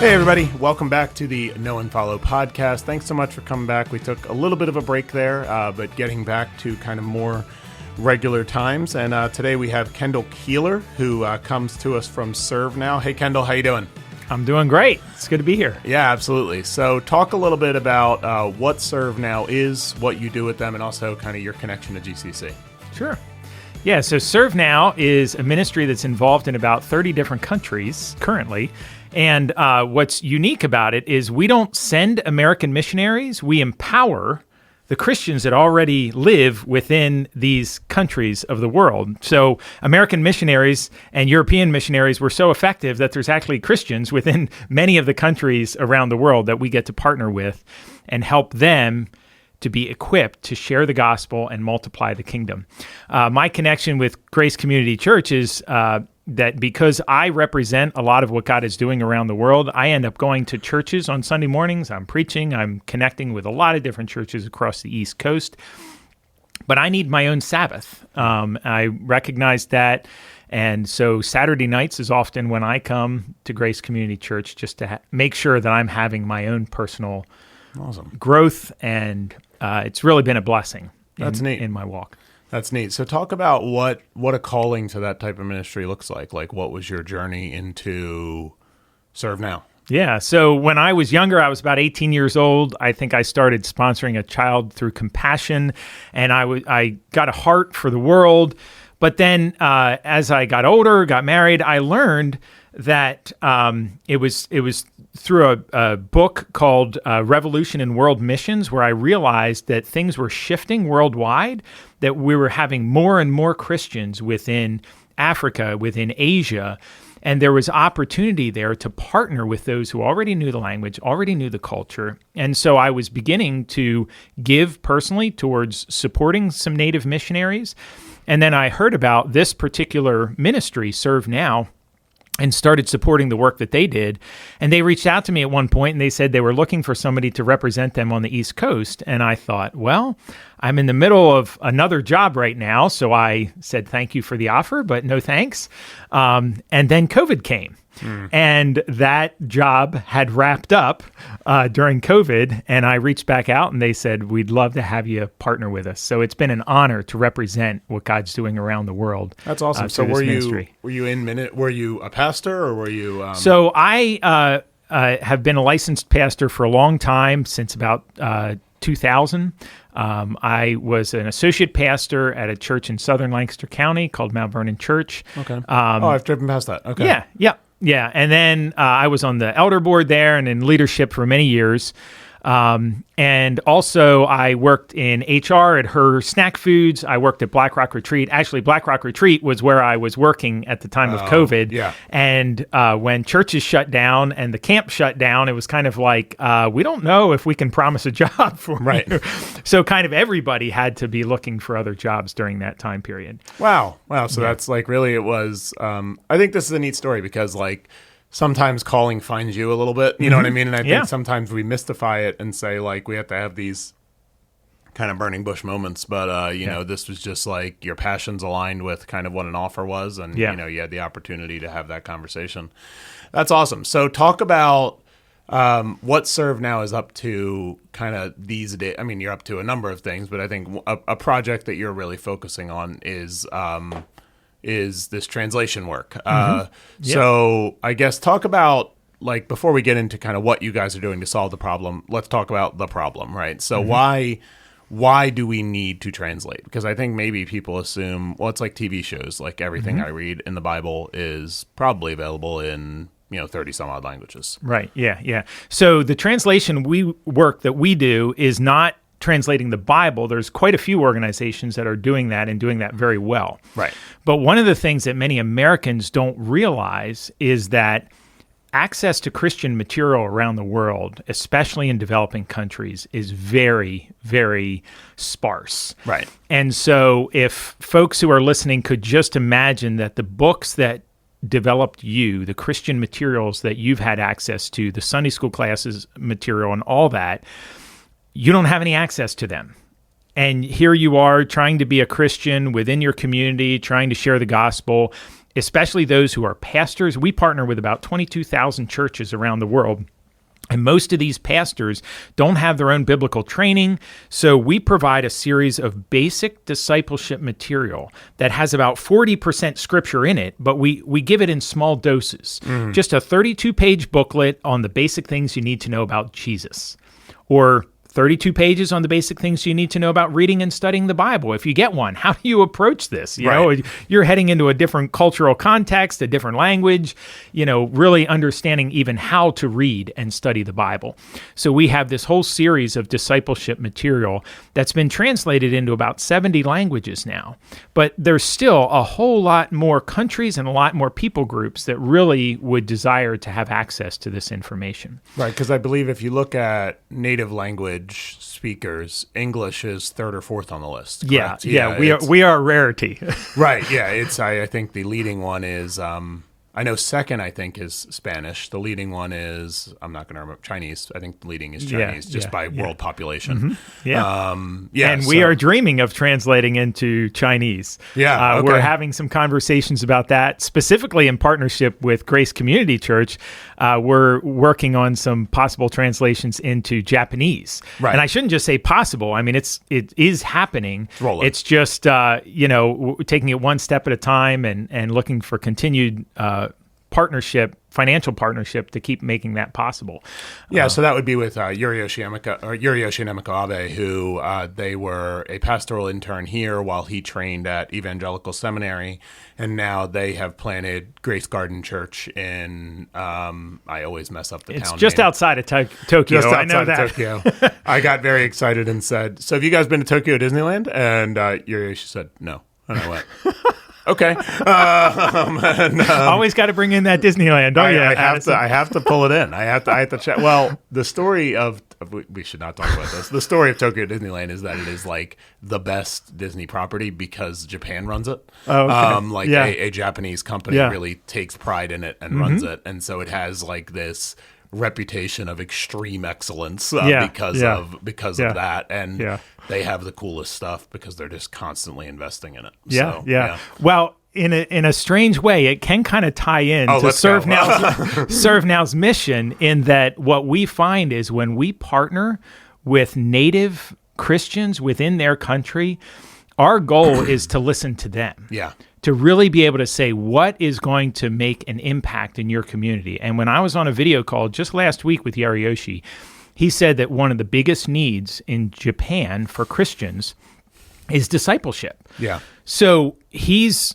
Hey everybody, welcome back to the Know and Follow podcast. Thanks so much for coming back. We took a little bit of a break there, but getting back to kind of more regular times. And today we have Kendall Keeler, who comes to us from Serve Now. Hey Kendall, how you doing? I'm doing great. It's good to be here. Yeah, absolutely. So talk a little bit about what Serve Now is, what you do with them, and also kind of your connection to GCC. Sure. Yeah, so Serve Now is a ministry that's involved in about 30 different countries currently. And what's unique about it is we don't send American missionaries. We empower the Christians that already live within these countries of the world. So American missionaries and European missionaries were so effective that there's actually Christians within many of the countries around the world that we get to partner with and help them to be equipped to share the gospel and multiply the kingdom. My connection with Grace Community Church is that because I represent a lot of what God is doing around the world, I end up going to churches on Sunday mornings. I'm preaching. I'm connecting with a lot of different churches across the East Coast. But I need my own Sabbath. I recognize that. And so Saturday nights is often when I come to Grace Community Church just to make sure that I'm having my own personal growth. And it's really been a blessing in my walk. That's neat. So talk about what a calling to that type of ministry looks like. Like, what was your journey into Serve Now? Yeah. So when I was younger, I was about 18 years old. I think I started sponsoring a child through compassion, and I got a heart for the world. But then as I got older, got married, I learned that it was through a book called Revolution in World Missions, where I realized that things were shifting worldwide, that we were having more and more Christians within Africa, within Asia, and there was opportunity there to partner with those who already knew the language, already knew the culture. And so I was beginning to give personally towards supporting some Native missionaries. And then I heard about this particular ministry, Serve Now, and started supporting the work that they did. And they reached out to me at one point and they said they were looking for somebody to represent them on the East Coast. And I thought, well, I'm in the middle of another job right now. So I said, thank you for the offer, but no thanks. And then COVID came. And that job had wrapped up during COVID, and I reached back out and they said, we'd love to have you partner with us. So it's been an honor to represent what God's doing around the world. That's awesome. So were you a pastor, or were you? So I have been a licensed pastor for a long time, since about 2000. I was an associate pastor at a church in southern Lancaster County called Mount Vernon Church. Okay. I've driven past that. Okay. Yeah. And then I was on the elder board there and in leadership for many years. And also I worked in HR at Her Snack Foods. I worked at Black Rock Retreat. Actually, Black Rock Retreat was where I was working at the time of COVID. Yeah. And when churches shut down and the camp shut down, it was kind of like, we don't know if we can promise a job for you. So kind of everybody had to be looking for other jobs during that time period. Wow. So that's like, really, it was, I think this is a neat story because like, sometimes calling finds you a little bit, you know what I mean? And I think sometimes we mystify it and say like, we have to have these kind of burning bush moments, but you know, this was just like your passions aligned with kind of what an offer was. And you know, you had the opportunity to have that conversation. That's awesome. So talk about what Serve Now is up to kind of these days. I mean, you're up to a number of things, but I think a project that you're really focusing on is this translation work. So I guess talk about, like, before we get into kind of what you guys are doing to solve the problem, let's talk about the problem, right? So why do we need to translate? Because I think maybe people assume, well, it's like TV shows, like everything I read in the Bible is probably available in 30 some odd languages. Right. Yeah. So the translation work that we do is not translating the Bible. There's quite a few organizations that are doing that and doing that very well. Right. But one of the things that many Americans don't realize is that access to Christian material around the world, especially in developing countries, is very, very sparse. Right. And so if folks who are listening could just imagine that the books that developed you, the Christian materials that you've had access to, the Sunday school classes material and all that, you don't have any access to them. And here you are trying to be a Christian within your community, trying to share the gospel, especially those who are pastors. We partner with about 22,000 churches around the world. And most of these pastors don't have their own biblical training, so we provide a series of basic discipleship material that has about 40% scripture in it, but we give it in small doses. Just a 32-page booklet on the basic things you need to know about Jesus, or 32 pages on the basic things you need to know about reading and studying the Bible. If you get one, how do you approach this? You know, you're heading into a different cultural context, a different language, really understanding even how to read and study the Bible. So we have this whole series of discipleship material that's been translated into about 70 languages now. But there's still a whole lot more countries and a lot more people groups that really would desire to have access to this information. Right, because I believe if you look at native language speakers, English is third or fourth on the list. Correct? Yeah, we are a rarity. Right, yeah. I think the leading one is I know second, I think, is Spanish. The leading one is, I'm not going to remember, Chinese. I think the leading is Chinese, by world population. And we are dreaming of translating into Chinese. We're having some conversations about that, specifically in partnership with Grace Community Church. We're working on some possible translations into Japanese. Right. And I shouldn't just say possible. I mean, it is happening. It's just, taking it one step at a time and looking for continued financial partnership to keep making that possible. So that would be with Yuriyoshi Nemeko Abe, who they were a pastoral intern here while he trained at Evangelical Seminary, and now they have planted Grace Garden Church in, I always mess up the town name. It's just outside of Tokyo. Just outside of Tokyo. I got very excited and said, so have you guys been to Tokyo Disneyland? And Yuriyoshi said, no. And I went... Okay. Always got to bring in that Disneyland. I have to pull it in. I have to check. Well, the story of we should not talk about this. The story of Tokyo Disneyland is that it is like the best Disney property because Japan runs it. Oh, okay. A Japanese company really takes pride in it and runs it, and so it has like this reputation of extreme excellence because of that, and they have the coolest stuff because they're just constantly investing in it. Well, in a strange way, it can kind of tie in to Serve Now's mission, in that what we find is when we partner with native Christians within their country, our goal is to listen to them. To really be able to say what is going to make an impact in your community. And when I was on a video call just last week with Yariyoshi, he said that one of the biggest needs in Japan for Christians is discipleship. So he's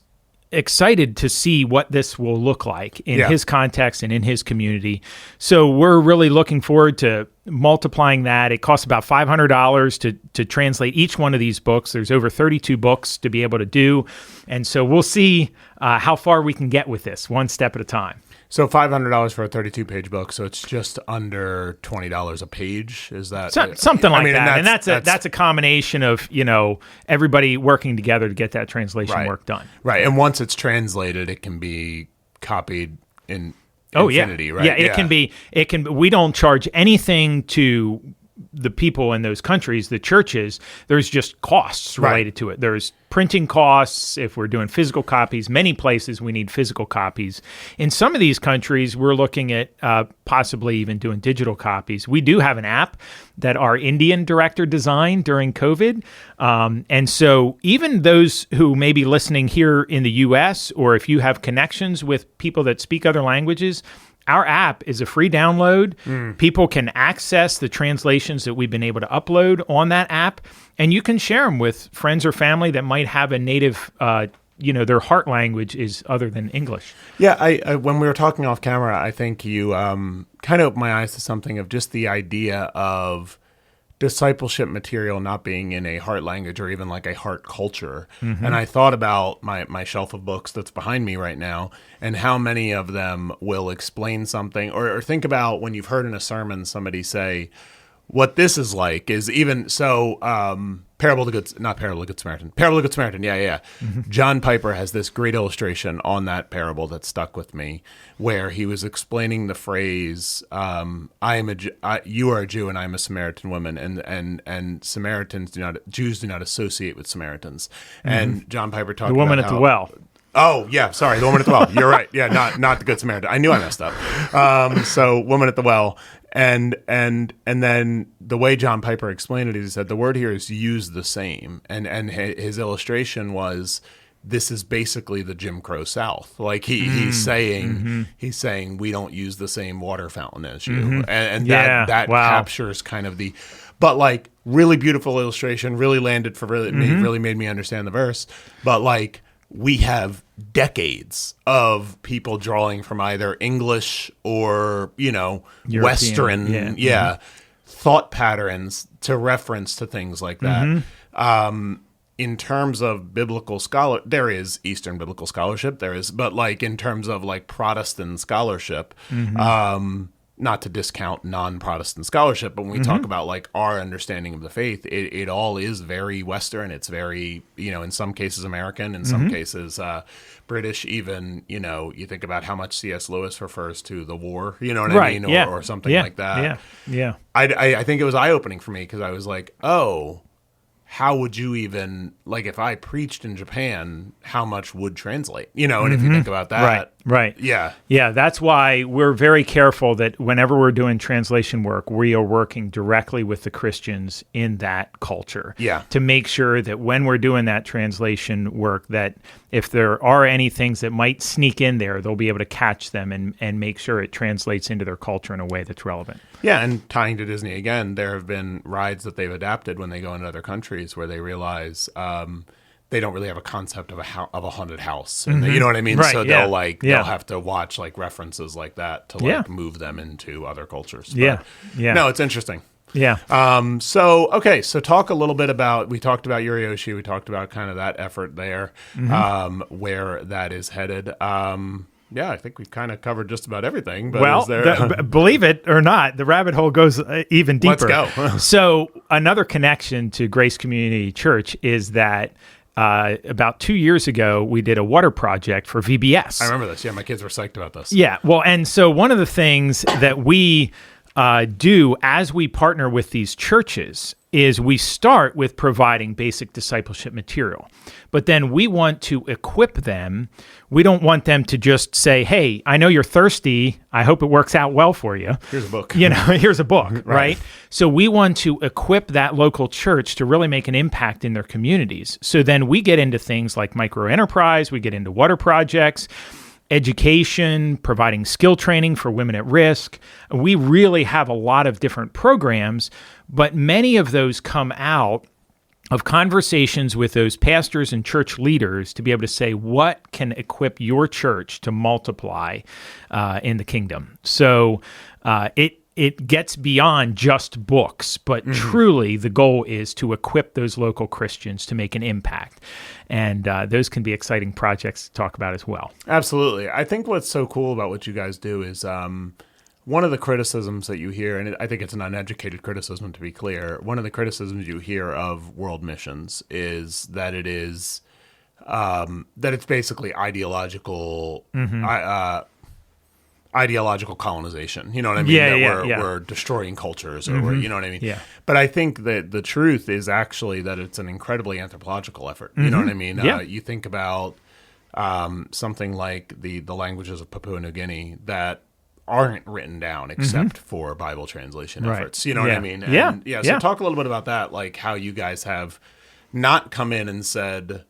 excited to see what this will look like in his context and in his community. So we're really looking forward to multiplying that. It costs about $500 to translate each one of these books. There's over 32 books to be able to do. And so we'll see how far we can get with this, one step at a time. So $500 for a 32-page book, so it's just under $20 a page. Is that something like that? And that's a combination of everybody working together to get that translation work done. Right, and once it's translated, it can be copied in infinity. Right? Yeah, it can be. We don't charge anything to the people in those countries, the churches. There's just costs related to it. There's printing costs if we're doing physical copies. Many places we need physical copies. In some of these countries, we're looking at possibly even doing digital copies. We do have an app that our Indian director designed during COVID. And so even those who may be listening here in the U.S., or if you have connections with people that speak other languages, our app is a free download. People can access the translations that we've been able to upload on that app, and you can share them with friends or family that might have a native, their heart language is other than English. Yeah, I when we were talking off camera, I think you kind of opened my eyes to something of just the idea of discipleship material not being in a heart language or even like a heart culture. And I thought about my shelf of books that's behind me right now and how many of them will explain something, or think about when you've heard in a sermon somebody say, what this is like is even so Parable of the Good, not Parable of the Good Samaritan. Parable of the Good Samaritan. Yeah. John Piper has this great illustration on that parable that stuck with me, where he was explaining the phrase, "You are a Jew and I am a Samaritan woman," and Jews do not associate with Samaritans. And John Piper talked the woman about at the well. Oh, yeah, sorry, the woman at the well. You're right. Yeah, not the Good Samaritan. I knew I messed up. So woman at the well. And then the way John Piper explained it is he said the word here is used the same. And his illustration was, this is basically the Jim Crow South. Like he's saying we don't use the same water fountain as you. And that captures kind of but like really beautiful illustration, really landed for really made me understand the verse. But like, we have decades of people drawing from either English or, European, Western, thought patterns to reference to things like that. In terms of biblical there is Eastern biblical scholarship, but like in terms of like Protestant scholarship, not to discount non-Protestant scholarship, but when we talk about like our understanding of the faith, it all is very Western. It's very, in some cases American, in some cases British. Even, you think about how much C.S. Lewis refers to the war, you know what I mean, or something like that. Yeah. I think it was eye-opening for me because I was like, oh, how would you even, like, if I preached in Japan, how much would translate? And if you think about that. Right. Yeah. Yeah, that's why we're very careful that whenever we're doing translation work, we are working directly with the Christians in that culture. Yeah. To make sure that when we're doing that translation work, that if there are any things that might sneak in there, they'll be able to catch them and make sure it translates into their culture in a way that's relevant. Yeah, and tying to Disney again, there have been rides that they've adapted when they go into other countries where they realize they don't really have a concept of a haunted house. And you know what I mean? Right, so they'll have to watch like references like that to move them into other cultures. But, No, it's interesting. Yeah. So talk a little bit about, we talked about Yuriyoshi, we talked about kind of that effort there, where that is headed. I think we've kind of covered just about everything. But believe it or not, the rabbit hole goes even deeper. Let's go. So another connection to Grace Community Church is that about 2 years ago, we did a water project for VBS. I remember this. Yeah, my kids were psyched about this. Yeah. Well, and so one of the things that we do as we partner with these churches is we start with providing basic discipleship material, but then we want to equip them. We don't want them to just say, hey, I know you're thirsty. I hope it works out well for you. Here's a book. Here's a book, right? So we want to equip that local church to really make an impact in their communities. So then we get into things like micro-enterprise, we get into water projects, education, providing skill training for women at risk. We really have a lot of different programs, but many of those come out of conversations with those pastors and church leaders to be able to say, what can equip your church to multiply in the kingdom? So it gets beyond just books, but truly the goal is to equip those local Christians to make an impact. And those can be exciting projects to talk about as well. Absolutely. I think what's so cool about what you guys do is one of the criticisms that you hear, and I think it's an uneducated criticism to be clear, one of the criticisms you hear of world missions is that it is that it's basically ideological colonization. You know what I mean? We're destroying cultures, or you know what I mean? Yeah. But I think that the truth is actually that it's an incredibly anthropological effort. You know what I mean? You think about something like the languages of Papua New Guinea that aren't written down except for Bible translation efforts. You know what I mean? And, so talk a little bit about that, like how you guys have not come in and said,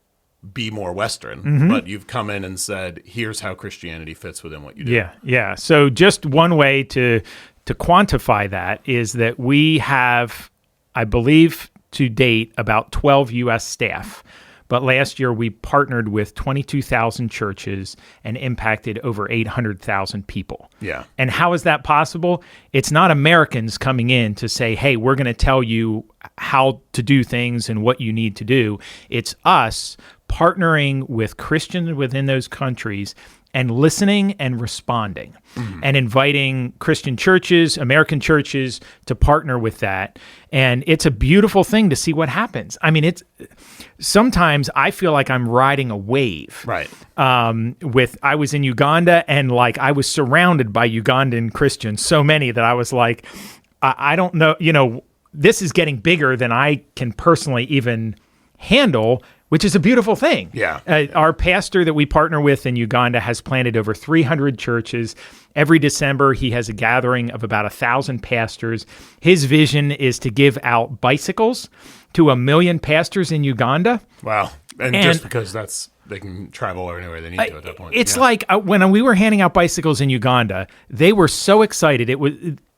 be more Western, but you've come in and said, here's how Christianity fits within what you do. Yeah. So just one way to quantify that is that we have, I believe to date, about 12 U.S. staff. But last year we partnered with 22,000 churches and impacted over 800,000 people. Yeah. And how is that possible? It's not Americans coming in to say, hey, we're going to tell you how to do things and what you need to do. It's us partnering with Christians within those countries and listening and responding and inviting Christian churches, American churches to partner with that. And it's a beautiful thing to see what happens. I mean, sometimes I feel like I'm riding a wave. Right. I was in Uganda, and like I was surrounded by Ugandan Christians, so many that I was like, I don't know, this is getting bigger than I can personally even handle, which is a beautiful thing. Yeah. Our pastor that we partner with in Uganda has planted over 300 churches. Every December, he has a gathering of about 1,000 pastors. His vision is to give out bicycles to 1 million pastors in Uganda. Wow. And just because they can travel anywhere they need to at that point. It's like when we were handing out bicycles in Uganda, they were so excited.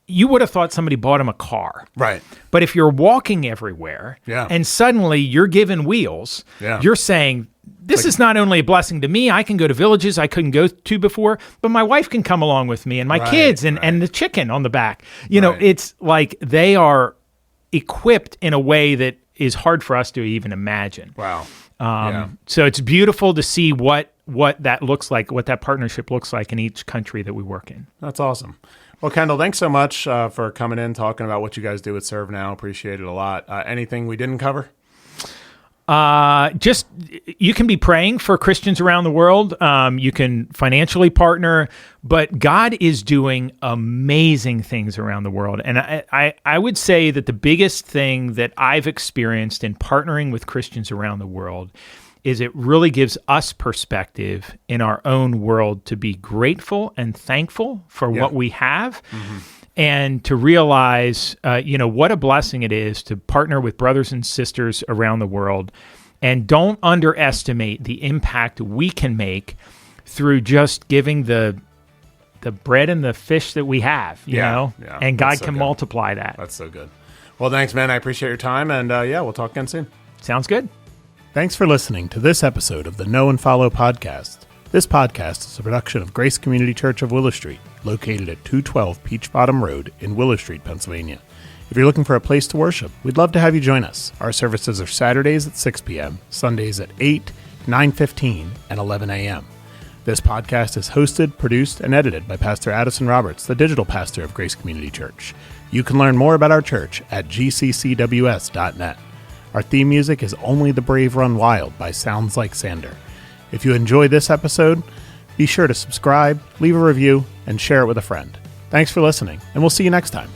You would have thought somebody bought him a car. Right. But if you're walking everywhere and suddenly you're given wheels, you're saying, this is not only a blessing to me, I can go to villages I couldn't go to before, but my wife can come along with me and my kids and the chicken on the back. It's like they are equipped in a way that is hard for us to even imagine. Wow. So it's beautiful to see what that looks like, what that partnership looks like in each country that we work in. That's awesome. Well, Kendall, thanks so much for coming in, talking about what you guys do with Serve Now. Appreciate it a lot. Anything we didn't cover? Just you can be praying for Christians around the world. You can financially partner, but God is doing amazing things around the world. And I would say that the biggest thing that I've experienced in partnering with Christians around the world is it really gives us perspective in our own world to be grateful and thankful for what we have. And to realize, what a blessing it is to partner with brothers and sisters around the world. And don't underestimate the impact we can make through just giving the bread and the fish that we have, you know? Yeah. And God can multiply that. That's so good. Well, thanks, man. I appreciate your time. And we'll talk again soon. Sounds good. Thanks for listening to this episode of the Know and Follow podcast. This podcast is a production of Grace Community Church of Willow Street, located at 212 Peach Bottom Road in Willow Street, Pennsylvania. If you're looking for a place to worship, we'd love to have you join us. Our services are Saturdays at 6 p.m., Sundays at 8, 9:15, and 11 a.m. This podcast is hosted, produced, and edited by Pastor Addison Roberts, the digital pastor of Grace Community Church. You can learn more about our church at gccws.net. Our theme music is Only the Brave Run Wild by Sounds Like Sander. If you enjoyed this episode, be sure to subscribe, leave a review, and share it with a friend. Thanks for listening, and we'll see you next time.